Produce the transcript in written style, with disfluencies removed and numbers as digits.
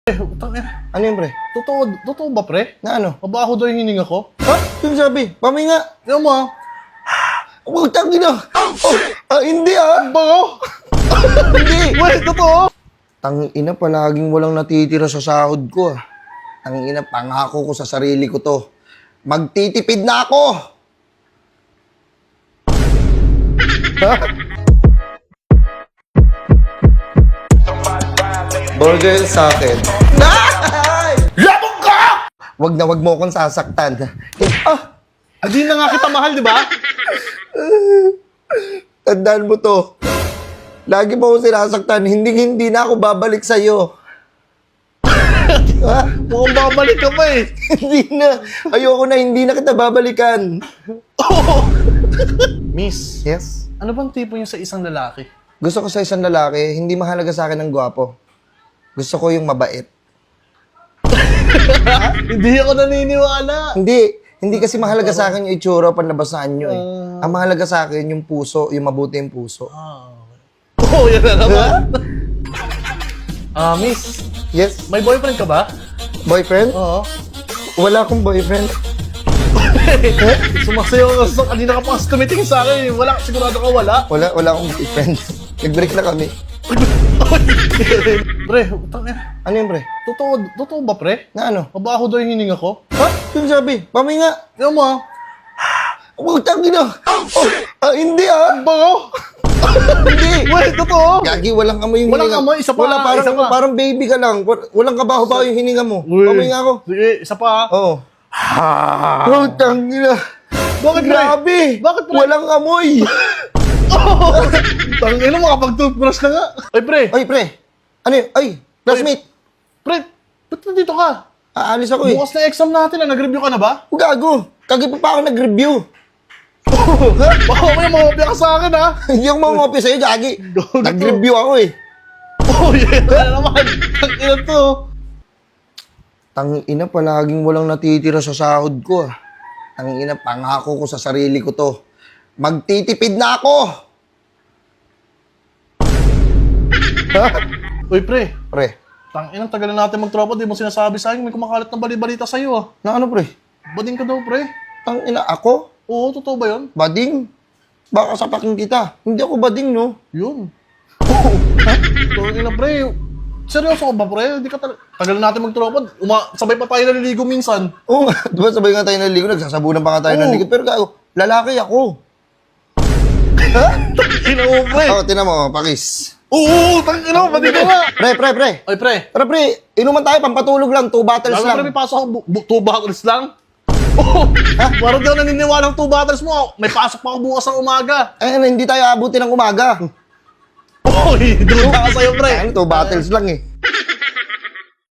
Utang ina. Ano yun, pre? Totoo ba, pre? Na ano? Mabaho daw yung hininga ko. Ha? Yung sabi? Paminga. Tingnan mo, ah. Utang ina. Hindi Bango! Hindi. Wait, totoo? Tangina, palaging walang natitira sa sahod ko ah. Tangina, pangako ko sa sarili ko to. Magtitipid na ako! Ha? Burger sa akin. Labog ka! Wag mo akong sasaktan. Hindi na nga kita mahal, di ba? Tandaan mo to. Lagi mo akong sinasaktan. Hindi na ako babalik sa'yo. Ha? Mukhang babalik ka pa eh. Hindi na. Ayoko na, hindi na kita babalikan. Miss, Yes? ano bang tipo niyo sa isang lalaki? Gusto ko sa isang lalaki, hindi mahalaga sa akin ng gwapo. Gusto ko yung mabait. Hindi ako naniniwala. Hindi kasi mahalaga sa akin yung itsura o panlabas na anyo eh. Ang mahalaga sa akin yung puso, yung mabuti yung puso. Yan na naman. Miss, Yes? may boyfriend ka ba? Boyfriend? Oo. Wala akong boyfriend. Sumasayaw ka kanina ka pa kasi tumitingin sa akin. Wala, sigurado ka wala. Wala akong boyfriend. Nag-break na kami. Pre, utang ina. Ano yun, pre? Totoo ba, pre? Na ano? Mabaho daw yung hininga ko. Ha? Yung sabi? Paminga. Tingnan mo, ah. Utang ina. Hindi Bango! Hindi. Wait, totoo? Gagi, walang amoy yung Walang hininga. amoy, isa pa, Wala, isa pa. parang baby ka lang. Walang kabaho-baho yung hininga mo. Uy. Paminga ako. Sige, isa pa, ah. Oo. Utang ina. Bakit, pre? Grabe. Bakit, pre? Walang amoy. Tangina mo, kapag-toothbrush na nga. Ay, pre. Ay, pre. Ano yun? Ay, classmate. Pre, ba't nandito ka? Aalis ako eh. Bukas na exam natin, nag-review ka na ba? Gago. Kagi pa ako nag-review. Baka may mawapya ka sa akin, ha? Hindi ako mangopya sa'yo, Gagi. Nag-review ako eh. Yan na naman. Tangina to. Tangina, palaging walang natitira sa sahod ko ah. Tangina, pangako ko sa sarili ko to. Magtitipid na ako! Uy, pre. Pre, Tangina, tagal na natin magtropa. Di mo sinasabi sa akin, may kumakalat na bali-balita sa'yo, ah. na ano pre? Bading ka daw, pre. Tangina, ako? Oo, totoo ba yun? Bading? Baka sapakin kita. Hindi ako bading, no? Yun. Tangina, pre. Seryoso ka ba, pre? Di ka tagal na natin magtropa. Sabay pa tayo naliligo minsan. Oo nga, di ba sabay nga tayo naligo, nagsasabunan pa nga tayo ng ligo. Pero gago, lalaki ako. Tangina mo, pre. Tinan mo, pakis. Oo, tangina mo, bading ka nga. Pre. Ay, pre. Tara pre, inuman tayo, pampatulog lang, 2 bottles Lalo, lang. pre, may pasok ako, 2 bottles lang. Oh, parang di ako naniniwala ng 2 bottles mo. May pasok pa ako bukas ng umaga. Hindi tayo abutin ng umaga. Uy, doon ka sa'yo, pre. 2 bottles lang eh.